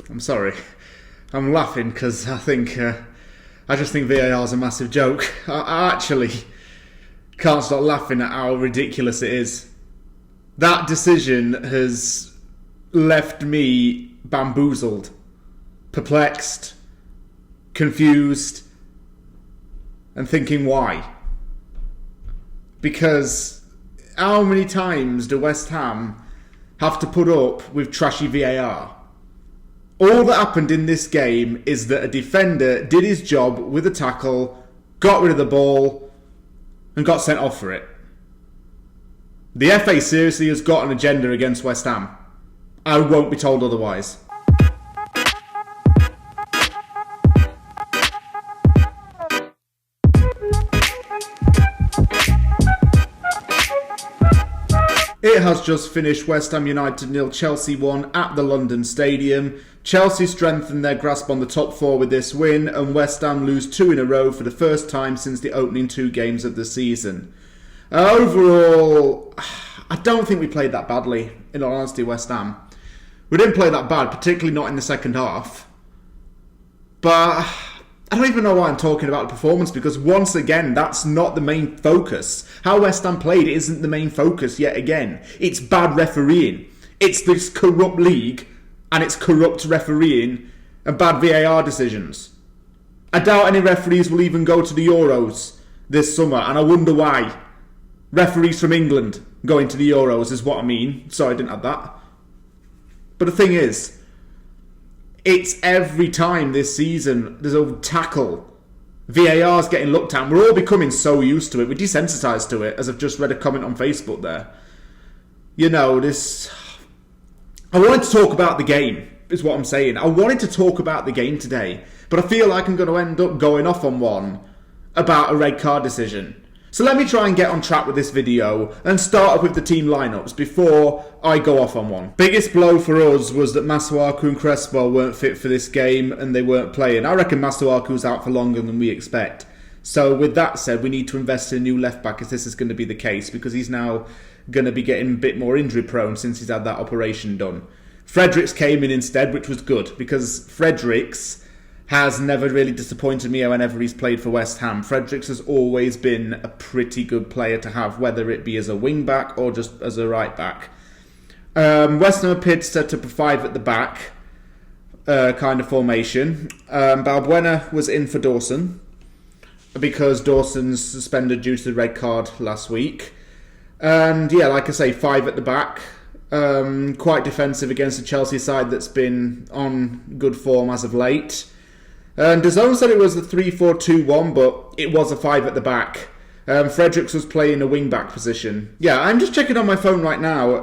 I'm sorry. I'm laughing because I just think VAR is a massive joke. I actually can't stop laughing at how ridiculous it is. That decision has left me bamboozled, perplexed, confused, and thinking why. Because how many times do West Ham have to put up with trashy VAR? All that happened in this game is that a defender did his job with a tackle, got rid of the ball, and got sent off for it. The FA seriously has got an agenda against West Ham. I won't be told otherwise. It has just finished West Ham United 0, Chelsea 1 at the London Stadium. Chelsea strengthened their grasp on the top four with this win, and West Ham lose 2 in a row for the first time since the opening 2 games of the season. Overall, I don't think we played that badly, in all honesty, West Ham. We didn't play that bad, particularly not in the second half. But I don't even know why I'm talking about the performance, because once again, that's not the main focus. How West Ham played isn't the main focus yet again. It's bad refereeing. It's this corrupt league, and it's corrupt refereeing and bad VAR decisions. I doubt any referees will even go to the Euros this summer, and I wonder why. Referees from England going to the Euros is what I mean. Sorry, I didn't have that. But the thing is, it's every time this season there's a tackle, VAR's getting looked at, and we're all becoming so used to it. We're desensitised to it, as I've just read a comment on Facebook there. You know, this... I wanted to talk about the game, is what I'm saying. I wanted to talk about the game today, but I feel like I'm going to end up going off on one about a red card decision. So let me try and get on track with this video and start up with the team lineups before I go off on one. Biggest blow for us was that Masuaku and Crespo weren't fit for this game and they weren't playing. I reckon Masuaku's out for longer than we expect. So with that said, we need to invest in a new left back if this is going to be the case, because he's now going to be getting a bit more injury prone since he's had that operation done. Fredericks came in instead, which was good, because Fredericks has never really disappointed me whenever he's played for West Ham. Fredericks has always been a pretty good player to have, whether it be as a wing back or just as a right back. West Ham appeared to set up a 5 at the back kind of formation. Balbuena was in for Dawson, because Dawson's suspended due to the red card last week. And yeah, like I say, 5 at the back. Quite defensive against a Chelsea side that's been on good form as of late. And DAZN said it was a 3-4-2-1, but it was a 5 at the back. Fredericks was playing a wing-back position. Yeah, I'm just checking on my phone right now.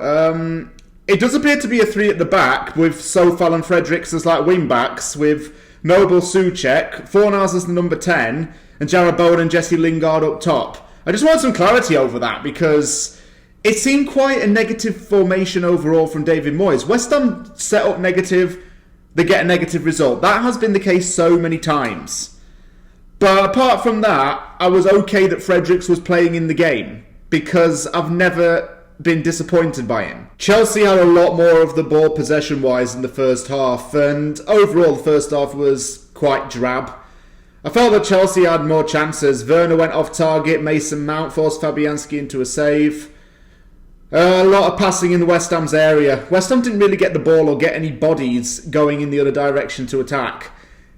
It does appear to be a 3 at the back, with Sofal and Fredericks as like wing-backs, with Noble Souček, Fornals as the number 10, and Jarrod Bowen and Jesse Lingard up top. I just want some clarity over that, because it seemed quite a negative formation overall from David Moyes. West Ham set up negative, they get a negative result. That has been the case so many times. But apart from that, I was okay that Fredericks was playing in the game, because I've never been disappointed by him. Chelsea had a lot more of the ball possession-wise in the first half, and overall the first half was quite drab. I felt that Chelsea had more chances. Werner went off target, Mason Mount forced Fabianski into a save. A lot of passing in the West Ham's area. West Ham didn't really get the ball or get any bodies going in the other direction to attack.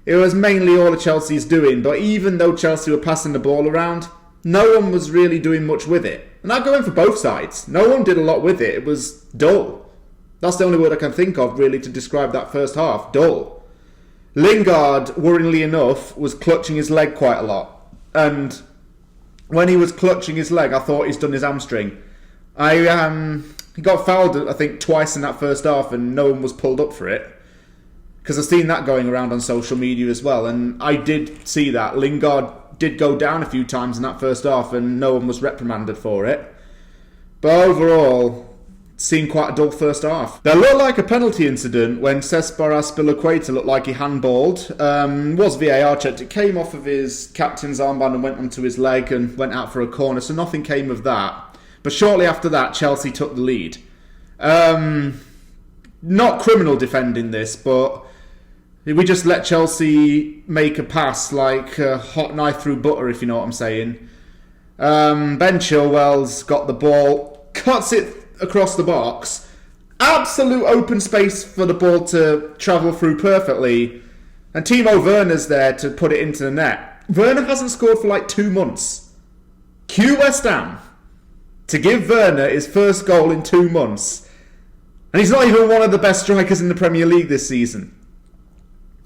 It was mainly all of Chelsea's doing, but even though Chelsea were passing the ball around, no one was really doing much with it. And I'm going for both sides. No one did a lot with it. It was dull. That's the only word I can think of, really, to describe that first half. Dull. Lingard, worryingly enough, was clutching his leg quite a lot. And when he was clutching his leg, I thought he's done his hamstring. He got fouled, I think, twice in that first half, and no one was pulled up for it. Because I've seen that going around on social media as well, and I did see that. Lingard did go down a few times in that first half, and no one was reprimanded for it. But overall, it seemed quite a dull first half. There looked like a penalty incident when Cesar Azpilicueta looked like he handballed. Was VAR checked. It came off of his captain's armband and went onto his leg and went out for a corner, so nothing came of that. But shortly after that, Chelsea took the lead. Not criminal defending this, but We just let Chelsea make a pass like a hot knife through butter, if you know what I'm saying. Ben Chilwell's got the ball, cuts it across the box. Absolute open space for the ball to travel through perfectly. And Timo Werner's there to put it into the net. Werner hasn't scored for like 2 months. Cue West Ham to give Werner his first goal in 2 months. And he's not even one of the best strikers in the Premier League this season.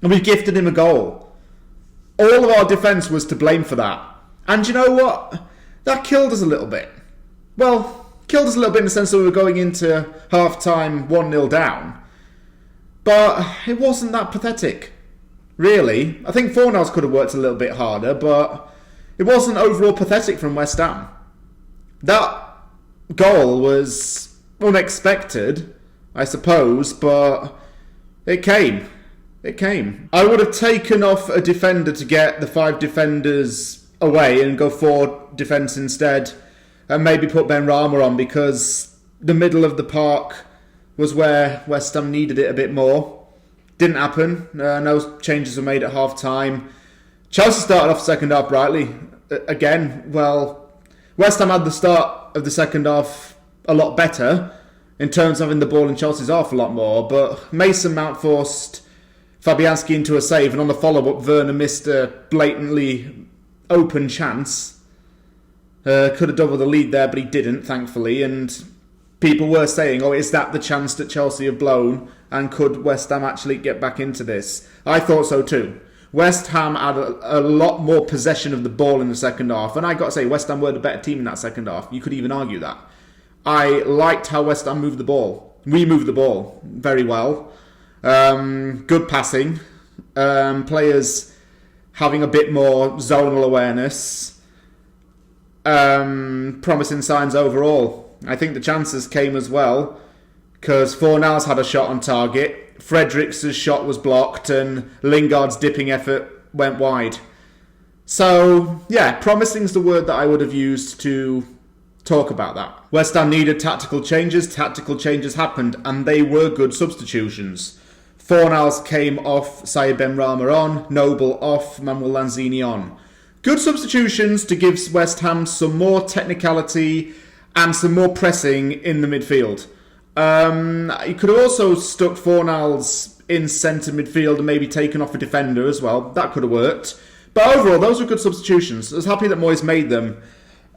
And we gifted him a goal. All of our defence was to blame for that. And you know what? That killed us a little bit. Well, killed us a little bit in the sense that we were going into half-time 1-0 down. But it wasn't that pathetic, really. I think Fornals could have worked a little bit harder, but it wasn't overall pathetic from West Ham. That goal was unexpected, I suppose, but it came. It came. I would have taken off a defender to get the 5 defenders away and go 4 defence instead, and maybe put Ben Rama on, because the middle of the park was where West Ham needed it a bit more. Didn't happen. No changes were made at half time. Chelsea started off second half brightly. Again, well, West Ham had the start of the second half a lot better in terms of having the ball in Chelsea's half a lot more, but Mason Mount forced Fabianski into a save, and on the follow-up, Werner missed a blatantly open chance. Could have doubled the lead there, but he didn't, thankfully, and people were saying, oh, is that the chance that Chelsea have blown, and could West Ham actually get back into this? I thought so too. West Ham had a lot more possession of the ball in the second half, and I got to say, West Ham were the better team in that second half. You could even argue that. I liked how West Ham moved the ball. We moved the ball very well. Good passing. Players having a bit more zonal awareness. Promising signs overall. I think the chances came as well, because Fornals had a shot on target, Fredericks' shot was blocked, and Lingard's dipping effort went wide. So, yeah, promising's the word that I would have used to talk about that. West Ham needed tactical changes. Tactical changes happened, and they were good substitutions. Fornals came off, Saïd Benrahma on, Noble off, Manuel Lanzini on. Good substitutions to give West Ham some more technicality and some more pressing in the midfield. You could have also stuck Fornals in centre midfield and maybe taken off a defender as well. That could have worked. But overall, those were good substitutions. I was happy that Moyes made them.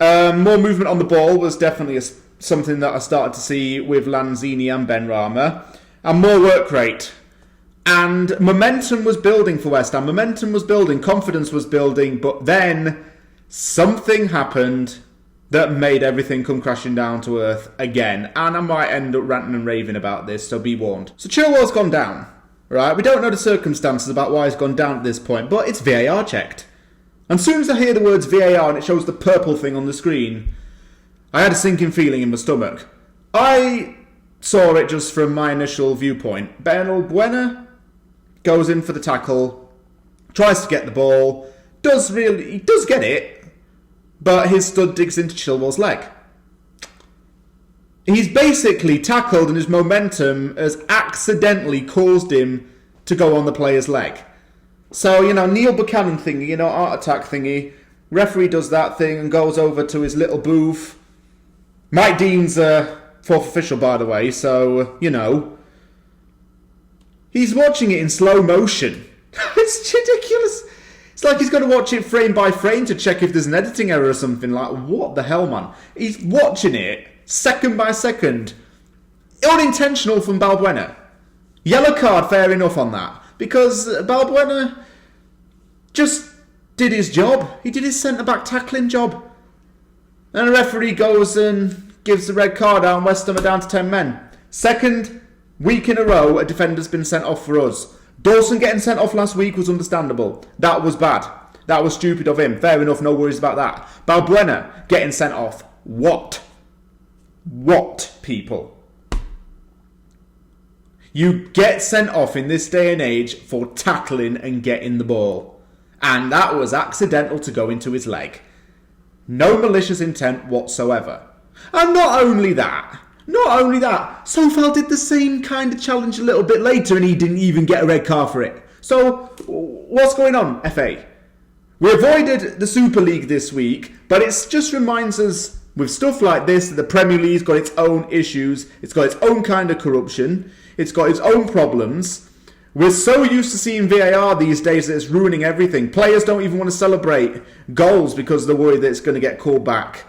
More movement on the ball was definitely something that I started to see with Lanzini and Benrahma. And more work rate. And momentum was building for West Ham. Momentum was building, confidence was building, but then something happened that made everything come crashing down to earth again. And I might end up ranting and raving about this, so be warned. So Chilwell's gone down, right? We don't know the circumstances about why he's gone down at this point, but it's VAR checked. And as soon as I hear the words VAR and it shows the purple thing on the screen, I had a sinking feeling in my stomach. I saw it just from my initial viewpoint. Ben Balbuena goes in for the tackle, tries to get the ball, he does get it, but his stud digs into Chilwell's leg. He's basically tackled, and his momentum has accidentally caused him to go on the player's leg. So, Neil Buchanan thingy, art attack thingy, referee does that thing and goes over to his little booth. Mike Dean's fourth official, by the way, so, he's watching it in slow motion. It's ridiculous. It's like he's got to watch it frame by frame to check if there's an editing error or something. Like, what the hell, man? He's watching it second by second. Unintentional from Balbuena. Yellow card, fair enough on that. Because Balbuena just did his job. He did his centre-back tackling job. And the referee goes and gives the red card out, and West Ham are down to 10 men. Second week in a row, a defender's been sent off for us. Dawson getting sent off last week was understandable. That was bad. That was stupid of him. Fair enough, no worries about that. Balbuena getting sent off. What? What, people? You get sent off in this day and age for tackling and getting the ball. And that was accidental to go into his leg. No malicious intent whatsoever. And not only that, Sofal did the same kind of challenge a little bit later and he didn't even get a red card for it. So, what's going on, FA? We avoided the Super League this week, but it just reminds us with stuff like this that the Premier League's got its own issues, it's got its own kind of corruption, it's got its own problems. We're so used to seeing VAR these days that it's ruining everything. Players don't even want to celebrate goals because they're worried that it's going to get called back.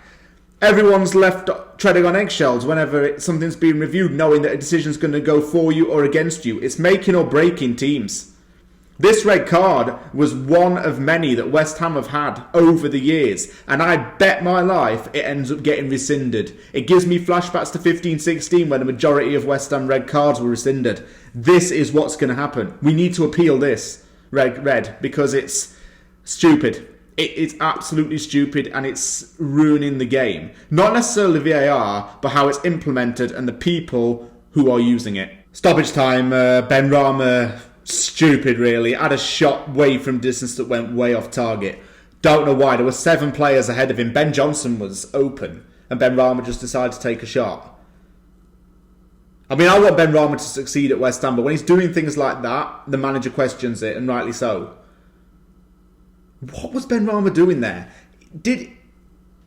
Everyone's left treading on eggshells whenever something's being reviewed, knowing that a decision's going to go for you or against you. It's making or breaking teams. This red card was one of many that West Ham have had over the years, and I bet my life it ends up getting rescinded. It gives me flashbacks to 15-16 when the majority of West Ham red cards were rescinded. This is what's going to happen. We need to appeal this red because it's stupid. It's absolutely stupid and it's ruining the game. Not necessarily VAR, but how it's implemented and the people who are using it. Stoppage time, Ben Rama, stupid really. Had a shot way from distance that went way off target. Don't know why. There were 7 players ahead of him. Ben Johnson was open and Ben Rama just decided to take a shot. I mean, I want Ben Rama to succeed at West Ham, but when he's doing things like that, the manager questions it, and rightly so. What was Ben Rama doing there?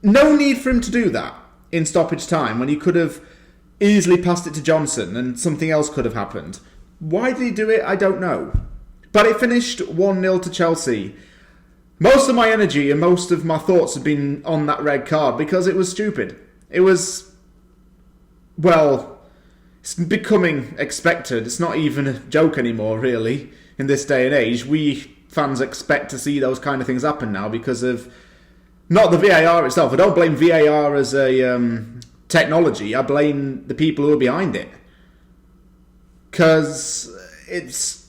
No need for him to do that in stoppage time when he could have easily passed it to Johnson and something else could have happened. Why did he do it? I don't know. But it finished 1-0 to Chelsea. Most of my energy and most of my thoughts have been on that red card because it was stupid. It was, well, it's becoming expected. It's not even a joke anymore, really, in this day and age. We fans expect to see those kind of things happen now because of not the VAR itself. I don't blame VAR as a technology. I blame the people who are behind it because it's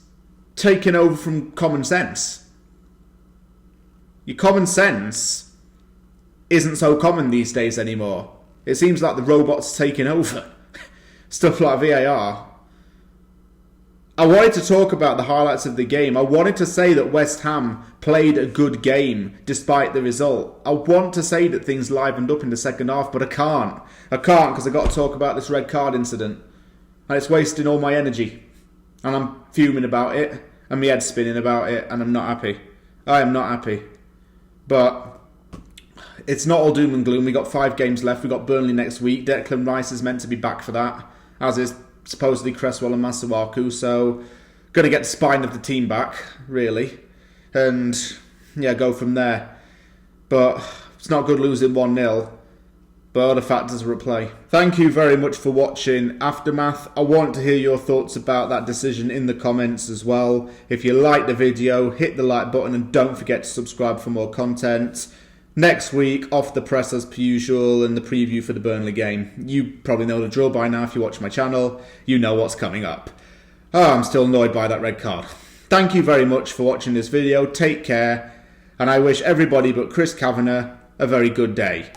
taken over from common sense. Your common sense isn't so common these days anymore. It seems like the robot's taking over. Stuff like VAR. I wanted to talk about the highlights of the game. I wanted to say that West Ham played a good game despite the result. I want to say that things livened up in the second half, but I can't. I can't because I've got to talk about this red card incident. And it's wasting all my energy. And I'm fuming about it. And my head's spinning about it. And I'm not happy. I am not happy. But it's not all doom and gloom. We got 5 games left. We got Burnley next week. Declan Rice is meant to be back for that, as is supposedly Cresswell and Masuaku. So, got to get the spine of the team back, really. And, yeah, go from there. But it's not good losing 1-0. But other factors are at play. Thank you very much for watching Aftermath. I want to hear your thoughts about that decision in the comments as well. If you like the video, hit the like button and don't forget to subscribe for more content. Next week, off the press as per usual and the preview for the Burnley game. You probably know the drill by now if you watch my channel. You know what's coming up. Oh, I'm still annoyed by that red card. Thank you very much for watching this video. Take care. And I wish everybody but Chris Kavanagh a very good day.